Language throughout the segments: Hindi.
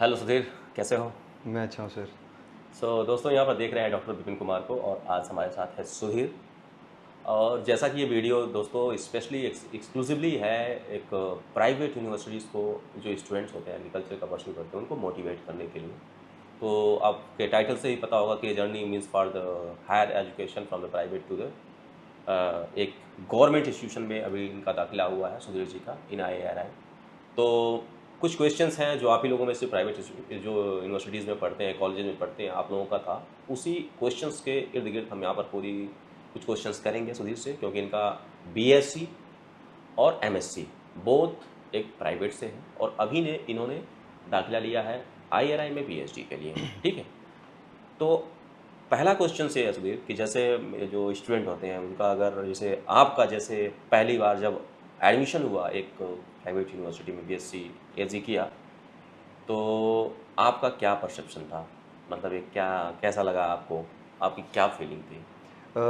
हेलो सुधीर, कैसे हो? मैं अच्छा हूँ सर। दोस्तों, यहाँ पर देख रहे हैं डॉक्टर विपिन कुमार को और आज हमारे साथ है सुधीर। और जैसा कि ये वीडियो दोस्तों स्पेशली एक्सक्लूसिवली है एक प्राइवेट यूनिवर्सिटीज़ को, जो स्टूडेंट्स होते हैं एग्रीकल्चर का परस्यू करते हैं उनको मोटिवेट करने के लिए। तो आपके टाइटल से ही पता होगा कि journey means for the higher education from the private to the एक गवर्नमेंट इंस्टीट्यूशन में अभी इनका दाखिला हुआ है सुधीर जी का इन IIRI। तो कुछ क्वेश्चंस हैं जो आप ही लोगों में से प्राइवेट जो यूनिवर्सिटीज़ में पढ़ते हैं, कॉलेजेस में पढ़ते हैं, आप लोगों का था। उसी क्वेश्चंस के इर्द गिर्द हम यहाँ पर पूरी कुछ क्वेश्चंस करेंगे सुधीर से, क्योंकि इनका BSc और MSc बोथ एक प्राइवेट से है और अभी इन्होंने दाखिला लिया है IIRI में PhD के लिए। ठीक है, तो पहला क्वेश्चन से है सुधीर कि जैसे जो स्टूडेंट होते हैं उनका, अगर जैसे आपका जैसे पहली बार जब एडमिशन हुआ एक प्राइवेट यूनिवर्सिटी में BSc AG किया, तो आपका क्या परसेप्शन था? मतलब एक क्या कैसा लगा आपको? आपकी क्या फीलिंग थी?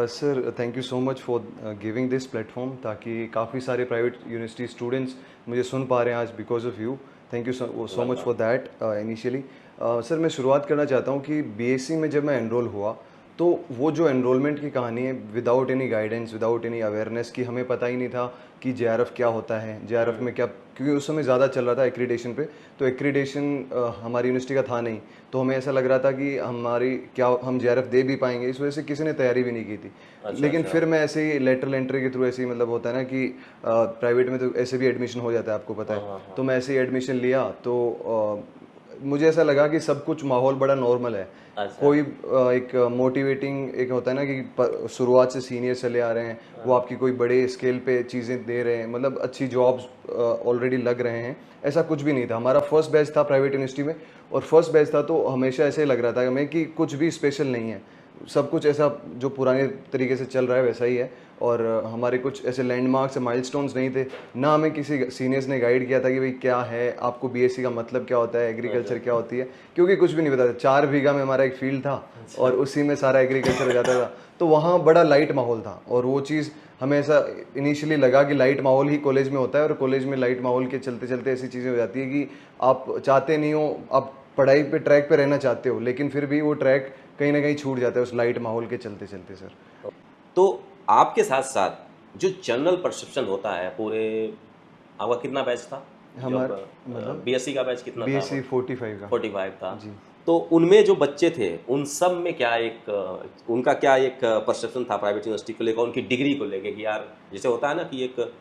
Sir thank you so much for giving this platform, ताकि काफ़ी सारे प्राइवेट यूनिवर्सिटी स्टूडेंट्स मुझे सुन पा रहे हैं आज because of you. Thank you so much welcome. For that. Initially sir मैं शुरुआत करना चाहता हूँ कि बीएससी में जब मैं एनरोल हुआ तो वो जो एनरोलमेंट की कहानी है, without any guidance, without any awareness की, हमें पता ही नहीं था कि JRF क्या होता है, JRF में क्या, क्योंकि उस समय ज़्यादा चल रहा था एक्रीडेशन पे। तो एक्रीडेशन हमारी यूनिवर्सिटी का था नहीं, तो हमें ऐसा लग रहा था कि हमारी क्या हम JRF दे भी पाएंगे, इस वजह से किसी ने तैयारी भी नहीं की थी। अच्छा, लेकिन अच्छा। फिर मैं ऐसे ही लेटरल एंट्री के थ्रू, ऐसे ही मतलब होता है ना कि प्राइवेट में तो ऐसे भी एडमिशन हो जाता है, आपको पता हाँ, है। हाँ, हाँ। तो मैं ऐसे ही एडमिशन लिया तो मुझे ऐसा लगा कि सब कुछ माहौल बड़ा नॉर्मल है। अच्छा। कोई एक मोटिवेटिंग एक होता है ना कि शुरुआत से सीनियर चले आ रहे हैं, वो आपकी कोई बड़े स्केल पे चीज़ें दे रहे हैं, मतलब अच्छी जॉब्स ऑलरेडी लग रहे हैं, ऐसा कुछ भी नहीं था। हमारा फर्स्ट बैच था प्राइवेट यूनिवर्सिटी में, और फर्स्ट बैच था तो हमेशा ऐसे ही लग रहा था हमें कि कुछ भी स्पेशल नहीं है, सब कुछ ऐसा जो पुराने तरीके से चल रहा है वैसा ही है। और हमारे कुछ ऐसे लैंडमार्क्स, माइलस्टोन्स नहीं थे, ना हमें किसी सीनियर्स ने गाइड किया था कि भाई क्या है, आपको बीएससी का मतलब क्या होता है, अच्छा, एग्रीकल्चर क्या होती है, क्योंकि कुछ भी नहीं पता था। 4 बीघा में हमारा एक फील्ड था अच्छा। और उसी में सारा एग्रीकल्चर हो जाता था। तो वहाँ बड़ा लाइट माहौल था, और वो चीज़ हमें ऐसा इनिशियली लगा कि लाइट माहौल ही कॉलेज में होता है, और कॉलेज में लाइट माहौल के चलते चलते ऐसी चीज़ें हो जाती है कि आप चाहते नहीं हो, आप पढ़ाई पे ट्रैक पे रहना चाहते हो, लेकिन फिर भी वो ट्रैक कहीं ना कहीं छूट जाता है उस लाइट माहौल के चलते चलते सर। तो आपके साथ-साथ जो जनरल परसेप्शन होता है पूरे, आपका कितना बैच था? जब हमार मतलब BSc का बैच कितना था? BSc 45 का। 45 था। जी। तो उनमें जो बच्चे थे, उन सब में क्या एक उनका क्या एक परसेप्शन था प्राइवेट यूनिवर्सिटी को लेकर, उनकी डिग्री को लेके कि यार, जैसे होता है ना कि एक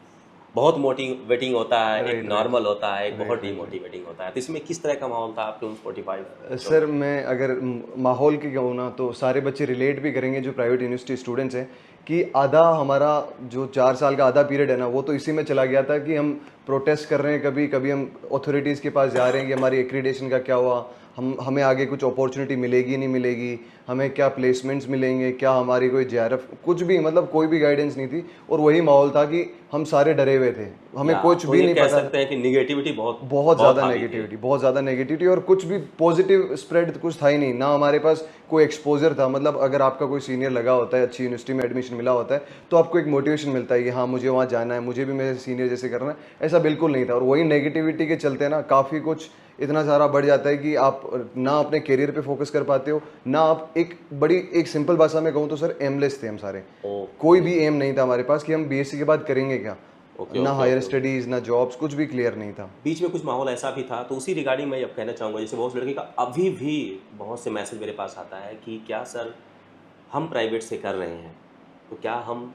बहुत मोटिवेटिंग होता है, एक राइट राइट नॉर्मल होता है, एक बहुत राइट राइट राइट। डीमोटिवेटिंग होता है। तो इसमें किस तरह का माहौल था आपके उन 45 बच्चों में? सर मैं अगर माहौल की कहूँ ना, तो सारे बच्चे रिलेट भी करेंगे जो प्राइवेट यूनिवर्सिटी स्टूडेंट्स हैं, कि आधा हमारा जो 4 साल का आधा पीरियड है ना, वो तो इसी में चला गया था कि हम प्रोटेस्ट कर रहे हैं, कभी कभी हम अथॉरिटीज़ के पास जा रहे हैं कि हमारी एक्रीडेशन का क्या हुआ, हमें आगे कुछ अपॉर्चुनिटी मिलेगी नहीं मिलेगी, हमें क्या प्लेसमेंट्स मिलेंगे, क्या हमारी कोई JRF, कुछ भी, मतलब कोई भी गाइडेंस नहीं थी। और वही माहौल था कि हम सारे डरे हुए थे, हमें या कुछ तो भी ये नहीं कह पता था। सकते हैं कि नेगेटिविटी बहुत बहुत बहुत ज़्यादा हावी थी। नेगेटिविटी, बहुत ज़्यादा नेगेटिविटी, और कुछ भी पॉजिटिव स्प्रेड कुछ था ही नहीं ना। हमारे पास कोई एक्सपोजर था, मतलब अगर आपका कोई सीनियर लगा होता है, अच्छी यूनिवर्सिटी में एडमिशन मिला होता है, तो आपको एक मोटिवेशन मिलता है कि हाँ मुझे वहाँ जाना है, मुझे भी मेरे सीनियर जैसे करना है। ऐसा बिल्कुल नहीं था, और वही नेगेटिविटी के चलते ना काफ़ी कुछ इतना सारा बढ़ जाता है कि आप ना अपने करियर पे फोकस कर पाते हो, ना आप एक सिंपल भाषा में कहूँ तो सर एमलेस थे हम सारे। कोई ओके, भी एम नहीं था हमारे पास कि हम BSc के बाद करेंगे क्या, ओके, ना okay, higher okay, okay. Studies ना जॉब्स, कुछ भी क्लियर नहीं था। बीच में कुछ माहौल ऐसा भी था, तो उसी रिगार्डिंग मैं अब कहना चाहूँगा, जैसे बहुत से लड़के का अभी भी बहुत से मैसेज मेरे पास आता है कि क्या सर, हम प्राइवेट से कर रहे हैं, तो क्या हम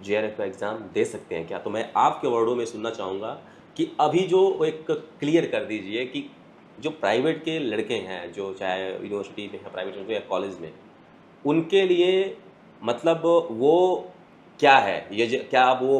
JRF का एग्ज़ाम दे सकते हैं क्या? तो मैं आपके वर्डों में सुनना चाहूँगा कि अभी जो एक क्लियर कर दीजिए कि जो प्राइवेट के लड़के हैं, जो चाहे यूनिवर्सिटी में है, प्राइवेट में या कॉलेज में, उनके लिए मतलब वो क्या है? क्या अब वो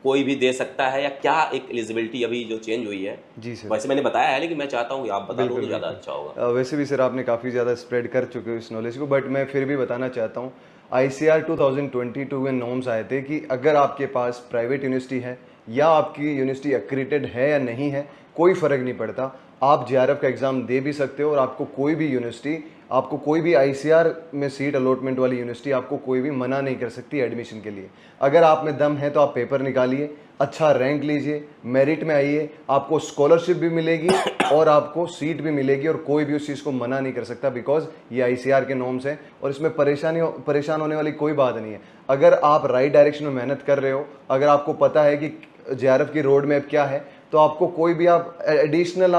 कोई भी दे सकता है, या क्या एक एलिजिबिलिटी अभी जो चेंज हुई है? जी सर। वैसे मैंने बताया है, लेकिन मैं चाहता हूँ कि आप बता दो बिल्कुल, तो ज़्यादा बिल्कुल। अच्छा होगा। वैसे भी सर आपने काफ़ी ज़्यादा स्प्रेड कर चुके हो इस नॉलेज को, बट मैं फिर भी बताना चाहता हूँ। ICAR 2022 में नॉर्म्स आए थे कि अगर आपके पास प्राइवेट यूनिवर्सिटी है या आपकी यूनिवर्सिटी एक्रीडेटेड है या नहीं है, कोई फ़र्क नहीं पड़ता। आप JRF का एग्ज़ाम दे भी सकते हो, और आपको कोई भी यूनिवर्सिटी आपको कोई भी आईसीआर में सीट अलॉटमेंट वाली यूनिवर्सिटी आपको कोई भी मना नहीं कर सकती एडमिशन के लिए। अगर आप में दम है तो आप पेपर निकालिए, अच्छा रैंक लीजिए, मेरिट में आइए, आपको स्कॉलरशिप भी मिलेगी और आपको सीट भी मिलेगी और कोई भी उस चीज़ को मना नहीं कर सकता, बिकॉज ये आईसीआर के नॉर्म्स हैं और इसमें परेशान होने वाली कोई बात नहीं है। अगर आप राइट डायरेक्शन में मेहनत कर रहे हो, अगर आपको पता है कि जेआरएफ की रोड मैप क्या है, तो आपको कोई भी आप एडिशनल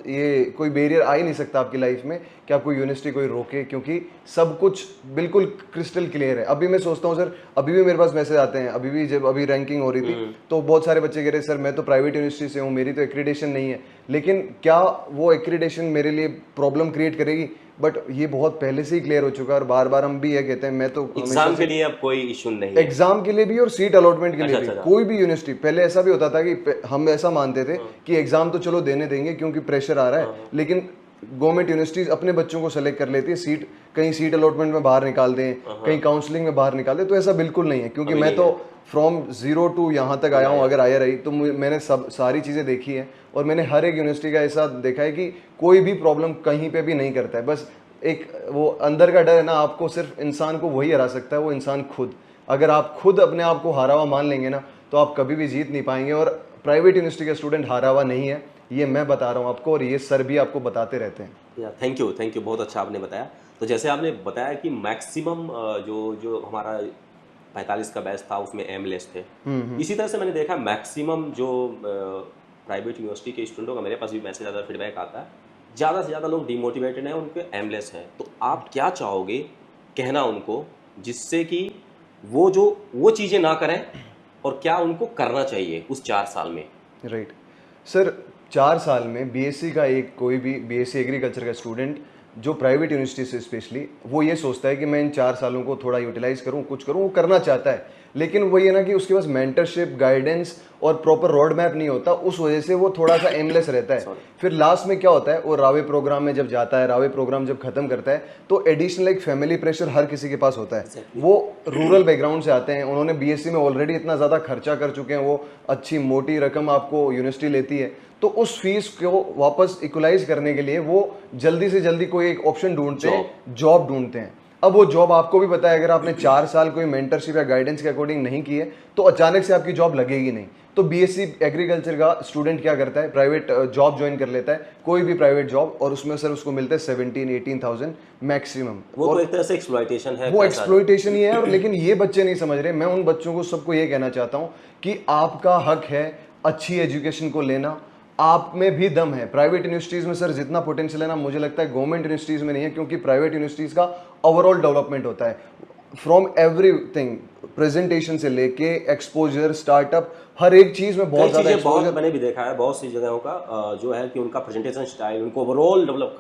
ये कोई बैरियर आ ही नहीं सकता आपकी लाइफ में कि आपको यूनिवर्सिटी कोई रोके, क्योंकि सब कुछ बिल्कुल क्रिस्टल क्लियर है। अभी मैं सोचता हूँ सर, अभी भी मेरे पास मैसेज आते हैं, अभी भी जब अभी रैंकिंग हो रही थी तो बहुत सारे बच्चे कह रहे सर मैं तो प्राइवेट यूनिवर्सिटी से हूँ, मेरी तो एक्रीडेशन नहीं है। लेकिन क्या वो एक्रीडेशन मेरे लिए प्रॉब्लम क्रिएट करेगी? बट ये बहुत पहले से ही क्लियर हो चुका है और बार बार हम भी ये कहते हैं, मैं तो एग्जाम के लिए अब कोई इशू नहीं है। एग्जाम के लिए भी और सीट अलॉटमेंट के लिए भी, कोई भी यूनिवर्सिटी। पहले ऐसा भी होता था कि हम ऐसा मानते थे कि एग्जाम तो चलो देने देंगे क्योंकि प्रेशर आ रहा है, लेकिन गवर्नमेंट यूनिवर्सिटीज अपने बच्चों को सेलेक्ट कर लेती है, सीट कहीं सीट अलॉटमेंट में बाहर निकाल दें, कहीं काउंसलिंग में बाहर निकाल दें। तो ऐसा बिल्कुल नहीं है, क्योंकि मैं तो फ्रॉम 0 to यहाँ तक आया हूँ। अगर आया रही तो मैंने सारी चीज़ें देखी है और मैंने हर एक यूनिवर्सिटी का ऐसा देखा है कि कोई भी प्रॉब्लम कहीं पे भी नहीं करता है। बस एक वो अंदर का डर है ना, आपको सिर्फ इंसान को वही हरा सकता है, वो इंसान खुद। अगर आप खुद अपने आप को हारा हुआ मान लेंगे ना, तो आप कभी भी जीत नहीं पाएंगे। और प्राइवेट यूनिवर्सिटी का स्टूडेंट हारा हुआ नहीं है, ये मैं बता रहा हूँ आपको और ये सर भी आपको बताते रहते हैं। थैंक यू, बहुत अच्छा आपने बताया। तो जैसे आपने बताया कि मैक्सिमम जो हमारा 45 का बैच था उसमें एमलेस थे, इसी तरह से मैंने देखा मैक्सिमम जो प्राइवेट यूनिवर्सिटी के स्टूडेंटों का मेरे पास भी मैसेज ज़्यादा फीडबैक आता है, ज़्यादा से ज़्यादा लोग डिमोटिवेटेड हैं, उनके एमलेस हैं। तो आप क्या चाहोगे कहना उनको, जिससे कि वो चीज़ें ना करें और क्या उनको करना चाहिए उस 4 साल में? राइट सर, 4 साल में बीएससी का कोई भी बीएससी एग्रीकल्चर का स्टूडेंट जो प्राइवेट यूनिवर्सिटी से स्पेशली, वो ये सोचता है कि मैं इन 4 सालों को थोड़ा यूटिलाइज करूँ, कुछ करूँ, वो करना चाहता है। लेकिन वही है ना कि उसके पास मेंटरशिप, गाइडेंस और प्रॉपर रोड मैप नहीं होता, उस वजह से वो थोड़ा सा एमलेस रहता है। फिर लास्ट में क्या होता है, वो रावे प्रोग्राम में जब जाता है, रावे प्रोग्राम जब खत्म करता है, तो एडिशनल एक फैमिली प्रेशर हर किसी के पास होता है। वो रूरल बैकग्राउंड से आते हैं, उन्होंने बीएससी में ऑलरेडी इतना ज़्यादा खर्चा कर चुके हैं, वो अच्छी मोटी रकम आपको यूनिवर्सिटी लेती है, तो उस फीस को वापस इक्वलाइज करने के लिए वो जल्दी से जल्दी कोई एक ऑप्शन ढूंढते हैं, जॉब ढूंढते हैं। अब वो जॉब आपको भी पता है, अगर आपने 4 साल कोई मेंटरशिप या गाइडेंस के अकॉर्डिंग नहीं किए तो अचानक से आपकी जॉब लगेगी नहीं। तो बीएससी एग्रीकल्चर का स्टूडेंट क्या करता है, प्राइवेट जॉब ज्वाइन कर लेता है, कोई भी प्राइवेट जॉब, और उसमें सर उसको मिलता है 17-18,000 मैक्सिमम। वो तो एक तरह से एक्सप्लॉयटेशन है, वो एक्सप्लॉयटेशन ही है। और लेकिन ये बच्चे नहीं समझ रहे। मैं उन बच्चों को सबको ये कहना चाहता हूँ कि आपका हक है अच्छी एजुकेशन को लेना, आप में भी दम है। प्राइवेट यूनिवर्सिटीज़ में सर जितना पोटेंशियल है ना, मुझे लगता है गवर्नमेंट यूनिवर्सिटीज़ में नहीं है, क्योंकि प्राइवेट यूनिवर्सिटीज़ का ओवरऑल डेवलपमेंट होता है फ्रॉम एवरीथिंग, प्रेजेंटेशन से लेके एक्सपोजर, स्टार्टअप, हर एक चीज़ में बहुत ज़्यादा एक्सपोजर। मैंने भी देखा है बहुत सी जगहों का जो है कि उनका प्रेजेंटेशन स्टाइल उनको ओवरऑल डेवलप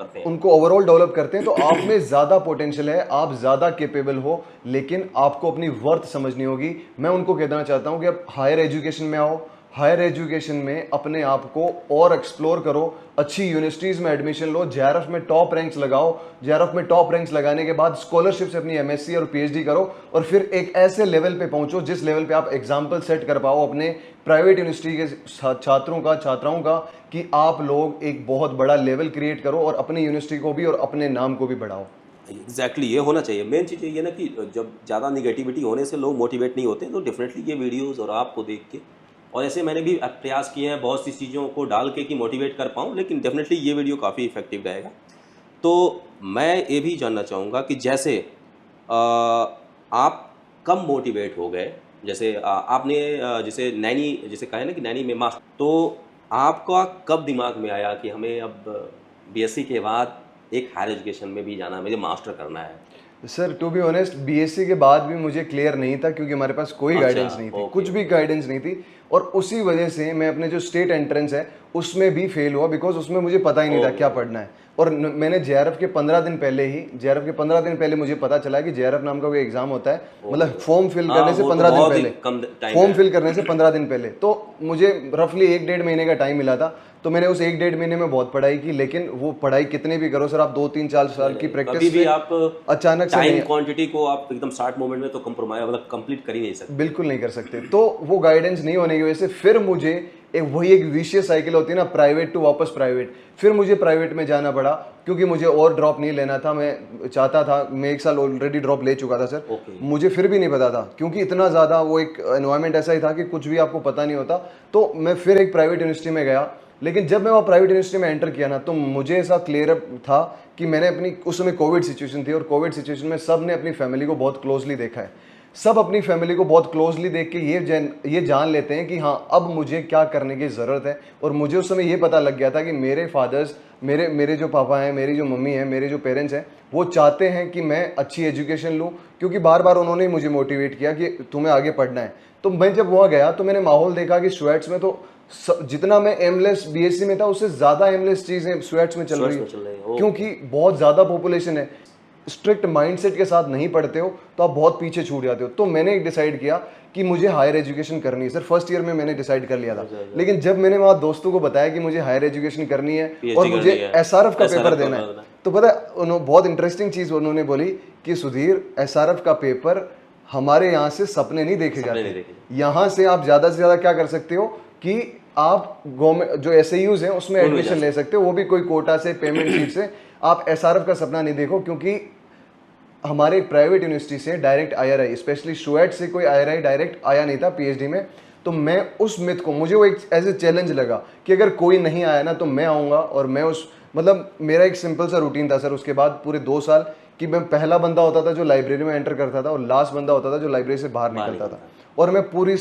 करते हैं। तो आप में ज़्यादा पोटेंशियल है, आप ज़्यादा केपेबल हो, लेकिन आपको अपनी वर्थ समझनी होगी। मैं उनको कहना चाहता हूँ कि आप हायर एजुकेशन में आओ, हायर एजुकेशन में अपने आप को और एक्सप्लोर करो, अच्छी यूनिवर्सिटीज़ में एडमिशन लो, जेआरएफ में टॉप रैंक्स लगाओ, जेआरएफ में टॉप रैंक्स लगाने के बाद स्कॉलरशिप से अपनी एमएससी और पीएचडी करो, और फिर एक ऐसे लेवल पे पहुंचो जिस लेवल पे आप एग्जाम्पल सेट कर पाओ अपने प्राइवेट यूनिवर्सिटी के छात्राओं का कि आप लोग एक बहुत बड़ा लेवल क्रिएट करो और अपनी यूनिवर्सिटी को भी और अपने नाम को भी बढ़ाओ। एग्जैक्टली ये होना चाहिए। मेन चीज़ ये ना कि जब ज़्यादा निगेटिविटी होने से लोग मोटिवेट नहीं होते, तो डेफिनेटली ये वीडियोज़ और आपको देख के, और ऐसे मैंने भी प्रयास किए हैं बहुत सी चीज़ों को डाल के कि मोटिवेट कर पाऊँ, लेकिन डेफिनेटली ये वीडियो काफ़ी इफेक्टिव रहेगा। तो मैं ये भी जानना चाहूँगा कि जैसे आप कब मोटिवेट हो गए, जैसे आपने जैसे कहा है ना कि नैनी में मास्टर, तो आपका कब दिमाग में आया कि हमें अब बीएससी के बाद एक हायर एजुकेशन में भी जाना है, मुझे मास्टर करना है? Sir to be honest, BSc के बाद भी मुझे क्लियर नहीं था, क्योंकि हमारे पास कोई गाइडेंस नहीं थी, कुछ भी गाइडेंस नहीं थी। और उसी वजह से मैं अपने जो स्टेट एंट्रेंस है उसमें भी फेल हुआ, बिकॉज उसमें मुझे पता ही नहीं था क्या पढ़ना है। और मैंने जेआरएफ के 15 दिन पहले मुझे पता चला कि जेआरएफ नाम का कोई एग्जाम होता है, मतलब फॉर्म फिल करने से 15 दिन पहले। तो मुझे रफली 1-1.5 महीने का टाइम मिला था। तो मैंने उस 1-1.5 महीने में बहुत पढ़ाई की, लेकिन वो पढ़ाई कितने भी करो सर, आप 2-3-4 साल की प्रैक्टिस भी आप अचानक से टाइम क्वांटिटी को आप एकदम स्टार्ट मोमेंट में तो कंप्रोमाइज मतलब कंप्लीट कर ही नहीं सकते, बिल्कुल नहीं कर सकते। तो वो गाइडेंस नहीं होने की वजह से फिर मुझे वही एक विशियस साइकिल होती है ना, प्राइवेट टू वापस प्राइवेट। फिर मुझे प्राइवेट में जाना पड़ा क्योंकि मुझे और ड्रॉप नहीं लेना था। मैं चाहता था, मैं 1 साल ऑलरेडी ड्रॉप ले चुका था सर। ओके। मुझे फिर भी नहीं पता था क्योंकि इतना ज़्यादा वो एक एनवायरनमेंट ऐसा ही था कि कुछ भी आपको पता नहीं होता। तो मैं फिर एक प्राइवेट यूनिवर्सिटी में गया, लेकिन जब मैं वहाँ प्राइवेट यूनिवर्सिटी में एंटर किया ना, तो मुझे ऐसा क्लियर अप था कि मैंने अपनी, उस समय कोविड सिचुएशन थी और कोविड सिचुएशन में सब ने अपनी फैमिली को बहुत क्लोजली देखा है। सब अपनी फैमिली को बहुत क्लोजली देख के ये जान लेते हैं कि हाँ अब मुझे क्या करने की ज़रूरत है। और मुझे उस समय ये पता लग गया था कि मेरे फादर्स, मेरे जो पापा हैं, मेरी जो मम्मी है, मेरे जो पेरेंट्स हैं, वो चाहते हैं कि मैं अच्छी एजुकेशन लूँ, क्योंकि बार बार उन्होंने मुझे मोटिवेट किया कि तुम्हें आगे पढ़ना है। तो मैं जब वहाँ गया तो मैंने माहौल देखा कि स्वेट्स में तो जितना मैं एमलेस बीएससी में था उससे ज़्यादा एमलेस चीज़ें स्वेट्स में चल रही है, क्योंकि बहुत ज़्यादा पॉपुलेशन है। स्ट्रिक्ट माइंडसेट के साथ नहीं पढ़ते हो तो आप बहुत पीछे छूट जाते हो। तो मैंने एक डिसाइड किया कि मुझे हायर एजुकेशन करनी है सर। फर्स्ट ईयर में मैंने डिसाइड कर लिया था, लेकिन जब मैंने वहाँ दोस्तों को बताया कि मुझे हायर एजुकेशन करनी है और मुझे एसआरएफ का पेपर देना है, तो पता है उन्होंने बहुत इंटरेस्टिंग चीज़ उन्होंने बोली कि सुधीर, एसआरएफ का पेपर हमारे यहाँ से सपने नहीं देखे जाते, यहाँ से आप ज़्यादा से ज़्यादा क्या कर सकते हो कि आप गवर्नमेंट जो एसएयूज हैं उसमें एडमिशन ले सकते हो, वो भी कोई कोटा से, पेमेंट सीट से। आप एसआरएफ का सपना नहीं देखो, क्योंकि हमारे प्राइवेट यूनिवर्सिटी से डायरेक्ट आईआरआई, स्पेशली शुएट से कोई आईआरआई डायरेक्ट आया नहीं था पीएचडी में। तो मैं उस मिथ को, मुझे वो एक एज ए चैलेंज लगा कि अगर कोई नहीं आया ना तो मैं आऊँगा। और मैं उस, मतलब मेरा एक सिंपल सा रूटीन था सर उसके बाद पूरे 2 साल, कि मैं पहला बंदा होता था जो लाइब्रेरी में एंटर करता था और लास्ट बंदा होता था जो लाइब्रेरी से बाहर निकलता था। और मैं पूरी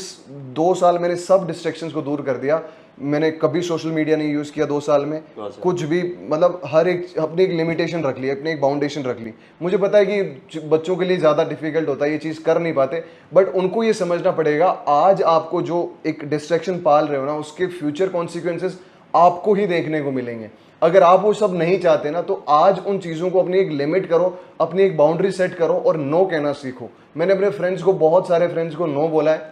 2 साल मैंने सब डिस्ट्रैक्शंस को दूर कर दिया। मैंने कभी सोशल मीडिया नहीं यूज़ किया 2 साल में, कुछ भी, मतलब हर एक अपनी एक लिमिटेशन रख ली, अपनी एक बाउंडेशन रख ली। मुझे पता है कि बच्चों के लिए ज़्यादा डिफिकल्ट होता है, ये चीज़ कर नहीं पाते, बट उनको ये समझना पड़ेगा आज आपको जो एक डिस्ट्रैक्शन पाल रहे हो ना, उसके फ्यूचर कॉन्सिक्वेंसेस आपको ही देखने को मिलेंगे। अगर आप वो सब नहीं चाहते ना, तो आज उन चीज़ों को अपनी एक लिमिट करो, अपनी एक बाउंड्री सेट करो और नो कहना सीखो। मैंने अपने फ्रेंड्स को, बहुत सारे फ्रेंड्स को नो बोला है,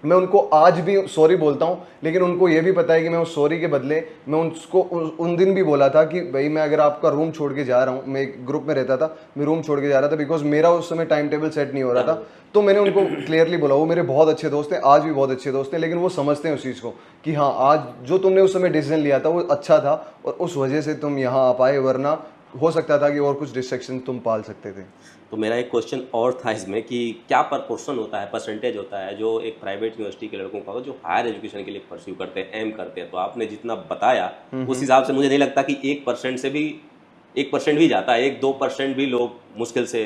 मैं उनको आज भी सॉरी बोलता हूँ, लेकिन उनको ये भी पता है कि मैं उस सॉरी के बदले मैं उसको उन दिन भी बोला था कि भाई मैं अगर आपका रूम छोड़ के जा रहा हूँ, मैं एक ग्रुप में रहता था, मैं रूम छोड़ के जा रहा था बिकॉज मेरा उस समय टाइम टेबल सेट नहीं हो रहा था। तो मैंने उनको क्लियरली बोला, वो मेरे बहुत अच्छे दोस्त हैं, आज भी बहुत अच्छे दोस्त हैं, लेकिन वो समझते हैं उस चीज़ को कि हाँ आज जो तुमने उस समय डिसीजन लिया था वो अच्छा था और उस वजह से तुम यहाँ आ पाए, वरना हो सकता था कि और कुछ डिस्ट्रैक्शन तुम पाल सकते थे। तो मेरा एक क्वेश्चन और था इसमें कि क्या प्रपोर्शन होता है, परसेंटेज होता है जो एक प्राइवेट यूनिवर्सिटी के लड़कों का जो हायर एजुकेशन के लिए परस्यू करते हैं, एम करते हैं? तो आपने जितना बताया उस हिसाब से मुझे नहीं लगता कि 1% से भी 1% भी जाता है, 1-2% भी लोग मुश्किल से।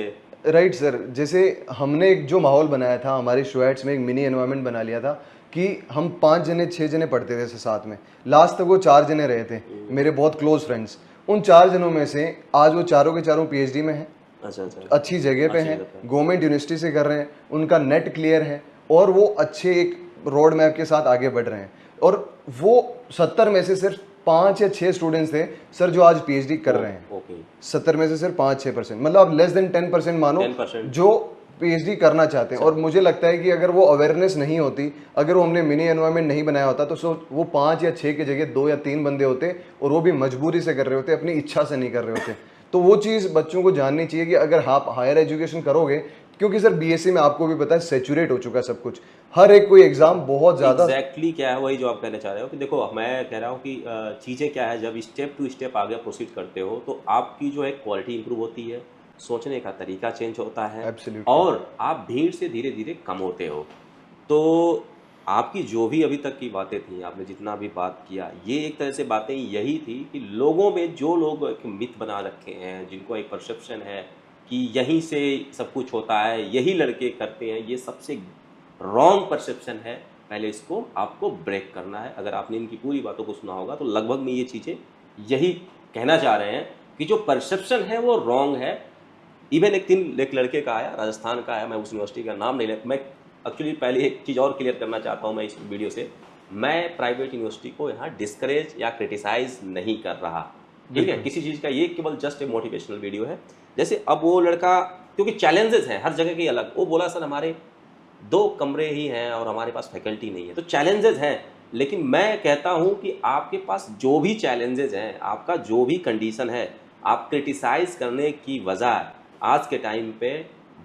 राइट सर, जैसे हमने एक जो माहौल बनाया था हमारे शुएट्स में, एक मिनी एनवायरनमेंट बना लिया था कि हम 5 जने 6 जने पढ़ते थे साथ में। लास्ट तक वो 4 जने रहे थे, मेरे बहुत क्लोज फ्रेंड्स। उन 4 जनों में से आज वो चारों के चारों पीएचडी में हैं, अच्छा, अच्छी जगह पे हैं, गवर्नमेंट यूनिवर्सिटी से कर रहे हैं, उनका नेट क्लियर है और वो अच्छे एक रोड मैप के साथ आगे बढ़ रहे हैं। और वो 70 में से सिर्फ 5 या 6 स्टूडेंट्स थे सर जो आज पीएचडी कर रहे हैं। 70 में से सिर्फ 5-6%, मतलब आप लेस देन 10% मानो 10% जो पीएचडी करना चाहते हैं। और मुझे लगता है कि अगर वो अवेयरनेस नहीं होती, अगर वो हमने मिनी एनवायरनमेंट नहीं बनाया होता, तो वो 5 या 6 की जगह 2 या 3 बंदे होते और वो भी मजबूरी से कर रहे होते, अपनी इच्छा से नहीं कर रहे होते। तो वो चीज़ बच्चों को जाननी चाहिए कि अगर आप हायर एजुकेशन करोगे, क्योंकि सर बीएससी में आपको भी पता है सैचुरेट हो चुका है सब कुछ, हर एक कोई एग्जाम बहुत ज़्यादा। एग्जैक्टली क्या है वही जो आप कहना चाह रहे हो कि देखो मैं कह रहा हूँ कि चीज़ें क्या है, जब स्टेप टू स्टेप आगे प्रोसीड करते हो तो आपकी जो है क्वालिटी इंप्रूव होती है, सोचने का तरीका चेंज होता है। Absolutely. और आप भीड़ से धीरे धीरे कम होते हो। तो आपकी जो भी अभी तक की बातें थी, आपने जितना भी बात किया, ये एक तरह से बातें यही थी कि लोगों में जो लोग एक मिथ बना रखे हैं, जिनको एक परसेप्शन है कि यहीं से सब कुछ होता है, यही लड़के करते हैं, ये सबसे रॉन्ग परसेप्शन है। पहले इसको आपको ब्रेक करना है। अगर आपने इनकी पूरी बातों को सुना होगा तो लगभग में ये चीज़ें यही कहना चाह रहे हैं कि जो परसेप्शन है वो रॉन्ग है। इवन एक लड़के का आया, राजस्थान का आया, मैं उस यूनिवर्सिटी का नाम नहीं ले, मैं एक्चुअली पहले एक चीज़ और क्लियर करना चाहता हूँ मैं इस वीडियो से, मैं प्राइवेट यूनिवर्सिटी को यहाँ डिस्करेज या क्रिटिसाइज नहीं कर रहा, ठीक है, किसी चीज़ का, ये केवल जस्ट ए मोटिवेशनल वीडियो है। जैसे अब वो लड़का, क्योंकि चैलेंजेस हैं हर जगह के अलग, वो बोला सर हमारे 2 कमरे ही हैं और हमारे पास फैकल्टी नहीं है, तो चैलेंजेस हैं। लेकिन मैं कहता हूँ कि आपके पास जो भी चैलेंजेस हैं, आपका जो भी कंडीशन है, आप क्रिटिसाइज करने की वजह आज के टाइम पे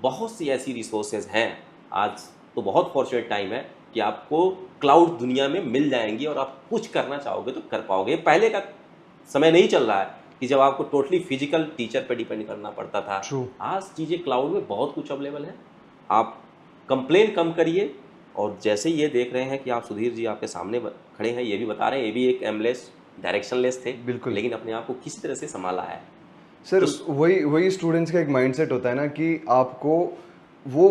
बहुत सी ऐसी रिसोर्सेज हैं। आज तो बहुत फॉर्चुनेट टाइम है कि आपको क्लाउड दुनिया में मिल जाएंगी और आप कुछ करना चाहोगे तो कर पाओगे। पहले का समय नहीं चल रहा है कि जब आपको टोटली फिजिकल टीचर पे डिपेंड करना पड़ता था। ट्रू। आज चीज़ें क्लाउड में बहुत कुछ अवेलेबल है। आप कंप्लेन कम करिए, और जैसे ये देख रहे हैं कि आप सुधीर जी आपके सामने खड़े हैं, ये भी बता रहे हैं ये भी एक एमलेस डायरेक्शनलेस थे, बिल्कुल। लेकिन अपने आप को किसी तरह से संभाला है। सर तो वही वही स्टूडेंट्स का एक माइंडसेट होता है ना कि आपको वो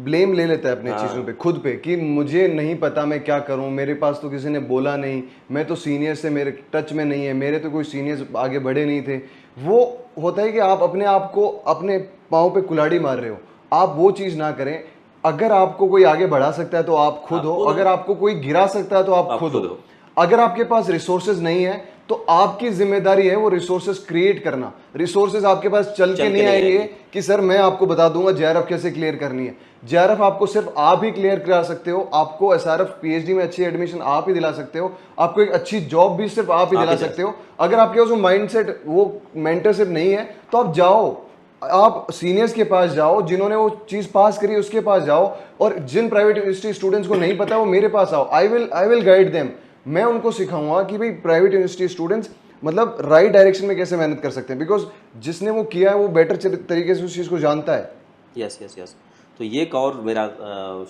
ब्लेम ले लेता है अपने चीज़ों पे, हाँ, खुद पे, कि मुझे नहीं पता मैं क्या करूं, मेरे पास तो किसी ने बोला नहीं, मैं तो सीनियर से मेरे टच में नहीं है, मेरे तो कोई सीनियर्स आगे बढ़े नहीं थे। वो होता है कि आप अपने आप को अपने पाँव पे कुल्हाड़ी मार रहे हो। आप वो चीज़ ना करें। अगर आपको कोई आगे बढ़ा सकता है तो आप खुद आप हो, खुद हो, अगर आपको कोई गिरा सकता है तो आप आप खुद खुद हो। हो। अगर आपके पास रिसोर्सेज नहीं है तो आपकी जिम्मेदारी है वो रिसोर्सेज क्रिएट करना। रिसोर्सेज आपके पास चल के चल के नहीं नहीं आएंगे आएंगे। कि सर मैं आपको बता दूंगा जेआरएफ कैसे क्लियर करनी है। जेआरएफ आपको सिर्फ आप ही क्लियर करा सकते हो। आपको एसआरएफ पीएचडी में अच्छी एडमिशन आप ही दिला सकते हो। आपको एक अच्छी जॉब भी सिर्फ आप ही आप दिला ही जा सकते हो। अगर आपके पास वो माइंडसेट, वो मेंटरशिप नहीं है तो आप जाओ, आप सीनियर्स के पास जाओ, जिन्होंने वो चीज पास करी उसके पास जाओ। और जिन प्राइवेट यूनिवर्सिटी स्टूडेंट्स को नहीं पता वो मेरे पास आओ, आई विल गाइड देम। मैं उनको सिखाऊंगा कि भाई प्राइवेट यूनिवर्सिटी स्टूडेंट्स मतलब राइट डायरेक्शन में कैसे मेहनत कर सकते हैं, बिकॉज जिसने वो किया है वो बेटर तरीके से उस चीज़ को जानता है। Yes yes yes. तो ये एक और मेरा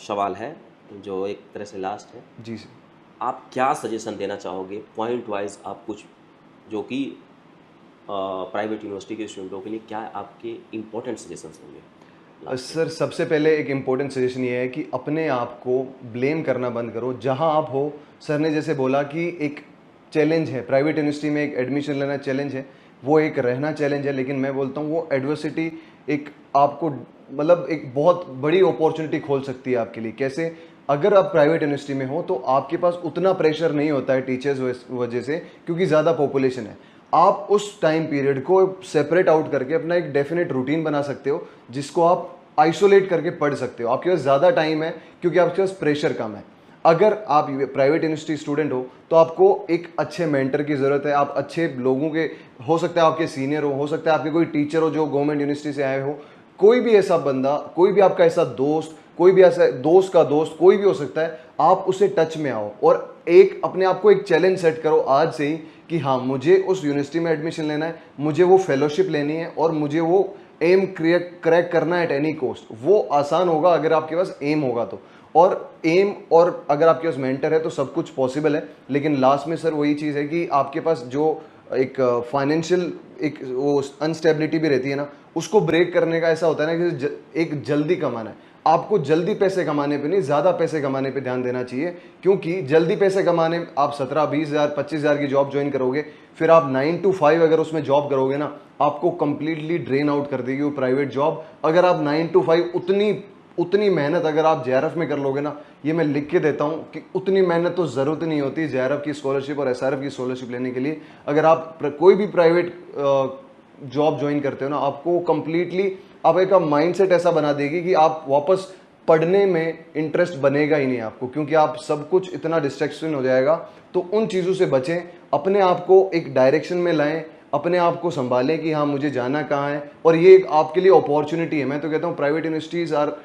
सवाल है जो एक तरह से लास्ट है। जी सर। आप क्या सजेशन देना चाहोगे पॉइंट वाइज, आप कुछ जो कि प्राइवेट यूनिवर्सिटी के स्टूडेंटों के लिए क्या आपके इम्पोर्टेंट सजेशंस होंगे लास्ट में? सर सबसे पहले एक इम्पोर्टेंट सजेशन ये है कि अपने आप को ब्लेम करना बंद करो जहां आप हो। सर ने जैसे बोला कि एक चैलेंज है प्राइवेट यूनिवर्सिटी में, एक एडमिशन लेना चैलेंज है, वो एक रहना चैलेंज है, लेकिन मैं बोलता हूँ वो एडवर्सिटी एक आपको मतलब एक बहुत बड़ी अपॉर्चुनिटी खोल सकती है आपके लिए। कैसे? अगर आप प्राइवेट यूनिवर्सिटी में हो तो आपके पास उतना प्रेशर नहीं होता है टीचर्स वजह से, क्योंकि ज़्यादा पॉपुलेशन है। आप उस टाइम पीरियड को सेपरेट आउट करके अपना एक डेफिनेट रूटीन बना सकते हो जिसको आप आइसोलेट करके पढ़ सकते हो। आपके पास ज़्यादा टाइम है क्योंकि आपके पास प्रेशर कम है। अगर आप प्राइवेट यूनिवर्सिटी स्टूडेंट हो तो आपको एक अच्छे मेंटर की ज़रूरत है। आप अच्छे लोगों के, हो सकता है आपके सीनियर हो सकता है आपके कोई टीचर हो जो गवर्नमेंट यूनिवर्सिटी से आए हो, कोई भी ऐसा बंदा, कोई भी आपका ऐसा दोस्त, कोई भी ऐसा दोस्त का दोस्त, कोई भी हो सकता है, आप उसे टच में आओ और एक अपने आप को एक चैलेंज सेट करो आज से ही कि हाँ मुझे उस यूनिवर्सिटी में एडमिशन लेना है, मुझे वो फेलोशिप लेनी है और मुझे वो एम क्रैक करना है एट एनी कॉस्ट। वो आसान होगा अगर आपके पास एम होगा तो, और एम और अगर आपके पास मेंटर है तो सब कुछ पॉसिबल है। लेकिन लास्ट में सर वही चीज़ है कि आपके पास जो एक फाइनेंशियल एक वो अनस्टेबिलिटी भी रहती है ना, उसको ब्रेक करने का ऐसा होता है ना कि एक जल्दी कमाना है। आपको जल्दी पैसे कमाने पे नहीं, ज़्यादा पैसे कमाने पे ध्यान देना चाहिए, क्योंकि जल्दी पैसे कमाने आप 17-20 हज़ार 25 हज़ार की जॉब ज्वाइन करोगे, फिर आप 9 to 5 अगर उसमें जॉब करोगे ना, आपको कंप्लीटली ड्रेन आउट कर देगी वो प्राइवेट जॉब। अगर आप 9 to 5 उतनी उतनी मेहनत अगर आप जेआरएफ में कर लोगे ना, ये मैं लिख के देता हूँ कि उतनी मेहनत तो ज़रूरत नहीं होती जेआरएफ की स्कॉलरशिप और एसआरएफ की स्कॉलरशिप लेने के लिए। अगर आप कोई भी प्राइवेट जॉब ज्वाइन करते हो ना, आपको कंप्लीटली आपका माइंडसेट ऐसा बना देगी कि आप वापस पढ़ने में इंटरेस्ट बनेगा ही नहीं आपको, क्योंकि आप सब कुछ इतना डिस्ट्रैक्शन हो जाएगा। तो उन चीज़ों से बचें, अपने आप को एक डायरेक्शन में लाएं, अपने आप को संभालें कि हाँ मुझे जाना कहाँ है। और ये एक आपके लिए अपॉर्चुनिटी है। मैं तो कहता हूँ private universities are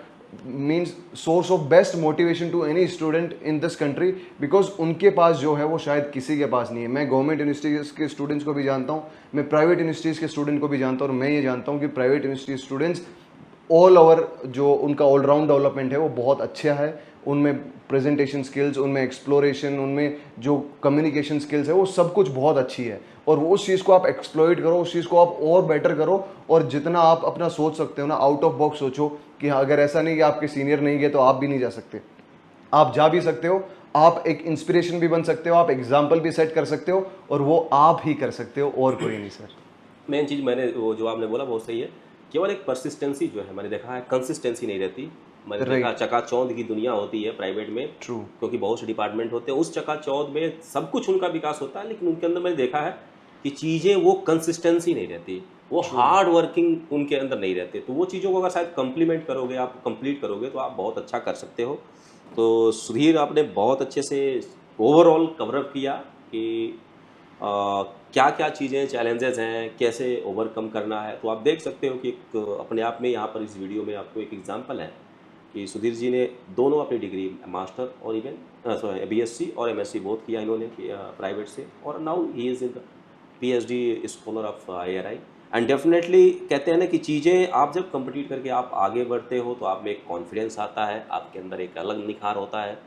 means source of best motivation to any student in this country, because उनके पास जो है वो शायद किसी के पास नहीं है। मैं गवर्नमेंट यूनिवर्सिटीज़ के स्टूडेंट्स को भी जानता हूँ, मैं प्राइवेट यूनिवर्सिटीज़ के स्टूडेंट को भी जानता हूँ, और मैं ये जानता हूँ कि private university students all over जो उनका ऑलराउंड डेवलपमेंट है वो बहुत अच्छा है। उनमें प्रेजेंटेशन स्किल्स, उनमें एक्सप्लोरेशन, उनमें जो कम्युनिकेशन स्किल्स है वो सब कुछ बहुत अच्छी है। और वो उस चीज़ को आप एक्सप्लॉइट करो, उस चीज़ को आप और बेटर करो, और जितना आप अपना सोच सकते हो ना, आउट ऑफ बॉक्स सोचो कि हाँ अगर ऐसा नहीं कि आपके सीनियर नहीं गए तो आप भी नहीं जा सकते, आप जा भी सकते हो। आप एक इंस्पिरेशन भी बन सकते हो, आप एग्जाम्पल भी सेट कर सकते हो, और वो आप ही कर सकते हो और कोई नहीं सर। मेन चीज़ मैंने वो जो आपने बोला बहुत सही है। केवल एक परसिस्टेंसी जो है मैंने देखा है, कंसिस्टेंसी नहीं रहती। मैंने देखा राइट। चकाचौंध की दुनिया होती है प्राइवेट में, ट्रू। क्योंकि बहुत से डिपार्टमेंट होते हैं। उस चकाचौंध में सब कुछ उनका विकास होता है, लेकिन उनके अंदर मैंने देखा है कि चीज़ें वो कंसिस्टेंसी नहीं रहती, वो हार्ड वर्किंग उनके अंदर नहीं रहते। तो वो चीज़ों को अगर शायद कंप्लीमेंट करोगे, आप कंप्लीट करोगे तो आप बहुत अच्छा कर सकते हो। तो सुधीर आपने बहुत अच्छे से ओवरऑल कवरअप किया कि क्या क्या चीज़ें चैलेंजेस हैं, कैसे ओवरकम करना है। तो आप देख सकते हो कि एक अपने आप में यहाँ पर इस वीडियो में आपको एक एग्जांपल है कि सुधीर जी ने दोनों अपनी डिग्री मास्टर और इवन सॉरी बीएससी और एमएससी बोथ किया इन्होंने प्राइवेट से, और now he is in the PhD scholar of ARI। And definitely कहते हैं ना कि चीज़ें आप जब कंप्लीट करके आप आगे बढ़ते हो तो आप में एक कॉन्फिडेंस आता है, आपके अंदर एक अलग निखार होता है,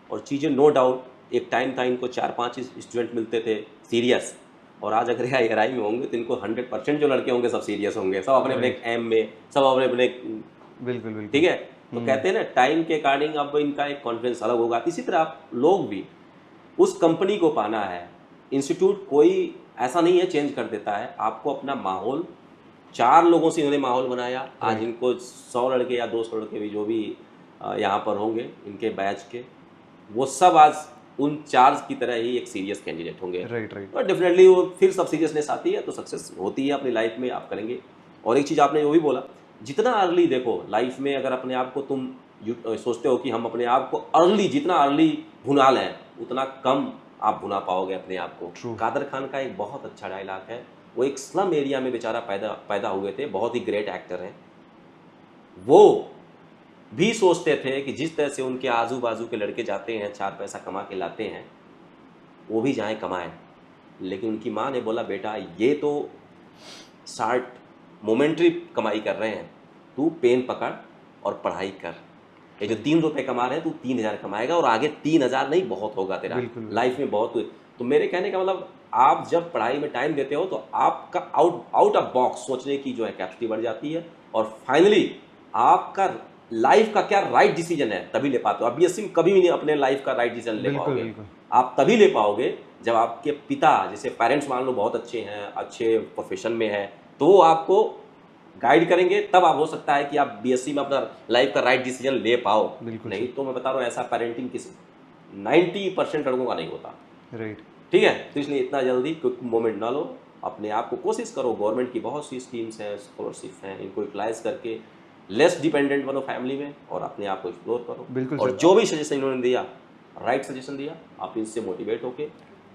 और चीज़ें नो डाउट एक टाइम था इनको 4-5 स्टूडेंट मिलते थे सीरियस, और आज अगर ARI में होंगे तो इनको 100% जो लड़के होंगे सब सीरियस होंगे, सब अपने अपने एम में, सब अपने अपने, बिल्कुल बिल्कुल ठीक है। तो कहते हैं ना टाइम के अकॉर्डिंग अब इनका एक कॉन्फिडेंस अलग होगा। इसी तरह आप लोग भी उस कंपनी को पाना है, इंस्टीट्यूट कोई ऐसा नहीं है चेंज कर देता है, आपको अपना माहौल, 4 लोगों से इन्होंने माहौल बनाया, आज इनको 100 लड़के या 200 लड़के भी जो भी यहाँ पर होंगे इनके बैच के, वो सब आज उन 4 की तरह ही एक सीरियस कैंडिडेट होंगे। राइट और डेफिनेटली वो फिर सब सीरियसनेस आती है तो सक्सेस होती है अपनी लाइफ में, आप करेंगे। और एक चीज़ आपने वो भी बोला, जितना अर्ली देखो लाइफ में, अगर अपने आप को तुम सोचते हो कि हम अपने आप को अर्ली, जितना अर्ली भुना लें उतना कम आप भुना पाओगे अपने आप को। कादर खान का एक बहुत अच्छा डायलॉग है, वो एक स्लम एरिया में बेचारा पैदा हुए थे, बहुत ही ग्रेट एक्टर हैं। वो भी सोचते थे कि जिस तरह से उनके आजू बाजू के लड़के जाते हैं 4 पैसा कमा के लाते हैं, वो भी जाएं कमाएं, लेकिन उनकी माँ ने बोला बेटा ये तो शार्ट मोमेंट्री कमाई कर रहे हैं, तू पेन पकड़ और पढ़ाई कर, ये जो 3 रुपए कमा रहे हैं तू 3000 कमाएगा, और आगे 3000 नहीं बहुत होगा तेरा लाइफ में, बहुत हुए। तो मेरे कहने का मतलब, आप जब पढ़ाई में टाइम देते हो तो आपका आउट ऑफ बॉक्स सोचने की जो है कैपेसिटी बढ़ जाती है, और फाइनली आपका लाइफ का क्या राइट डिसीजन है तभी ले पाते हो। अब बीएससी में कभी भी नहीं अपने लाइफ का राइट डिसीजन ले पाओगे, आप तभी ले पाओगे जब आपके पिता, जैसे पेरेंट्स मान लो बहुत अच्छे हैं, अच्छे प्रोफेशन में हैं, तो वो आपको गाइड करेंगे, तब आप हो सकता है कि आप बीएससी में अपना लाइफ का राइट डिसीजन ले पाओ। नहीं तो मैं बता रहा हूँ ऐसा पेरेंटिंग किसी 90% लड़कों का नहीं होता। राइट, ठीक है, तो इसलिए इतना जल्दी क्विक मोमेंट ना लो, अपने आप को कोशिश करो। गवर्नमेंट की बहुत सी स्कीम्स हैं, स्कॉलरशिप हैं, इनको यूटिलाइज करके लेस डिपेंडेंट बनो फैमिली में, और अपने आप को एक्सप्लोर करो। बिल्कुल और जो भी सजेशन इन्होंने दिया, राइट सजेशन दिया, आप इनसे मोटिवेट होके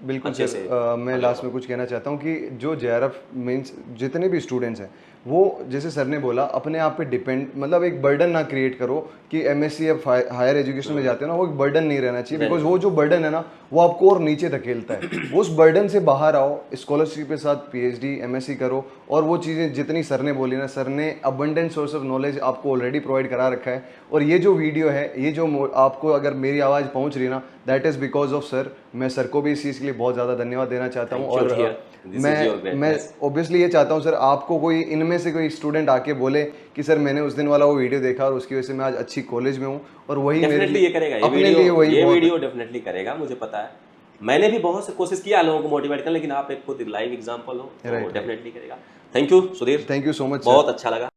बिल्कुल सर। मैं लास्ट में कुछ कहना चाहता हूँ कि जो JRF मीन्स जितने भी स्टूडेंट्स हैं, वो जैसे सर ने बोला अपने आप पे डिपेंड, मतलब एक बर्डन ना क्रिएट करो कि MSc या हायर एजुकेशन में जाते हो ना, वो एक बर्डन नहीं रहना चाहिए, बिकॉज वो जो बर्डन है ना वो आपको और नीचे धकेलता है। वो उस बर्डन से बाहर आओ, स्कॉलरशिप के साथ PhD MSc करो, और वो चीज़ें जितनी सर ने बोली ना, सर ने अबंडेंट सोर्स ऑफ नॉलेज आपको ऑलरेडी प्रोवाइड करा रखा है। और ये जो वीडियो है, ये जो आपको अगर मेरी आवाज़ पहुँच रही है ना, that is because of sir. मैं सर को भी इस चीज़ के लिए बहुत ज़्यादा धन्यवाद देना चाहता हूँ। और मैं ऑब्वियसली ये चाहता हूँ सर, आपको कोई इनमें से कोई स्टूडेंट आके बोले कि सर मैंने उस दिन वाला वो वीडियो देखा और उसकी वजह से मैं आज अच्छी कॉलेज में हूँ, और वही मेरे लिए ये करेगा, अपने लिए वही ये वीडियो डेफिनेटली करेगा, मुझे पता है। मैंने भी बहुत से कोशिश किया लोगों को मोटिवेट करने, लेकिन आप एक खुद लाइव एग्जांपल हो, तो डेफिनेटली करेगा। Thank you Sudhir, thank you so much, बहुत अच्छा लगा।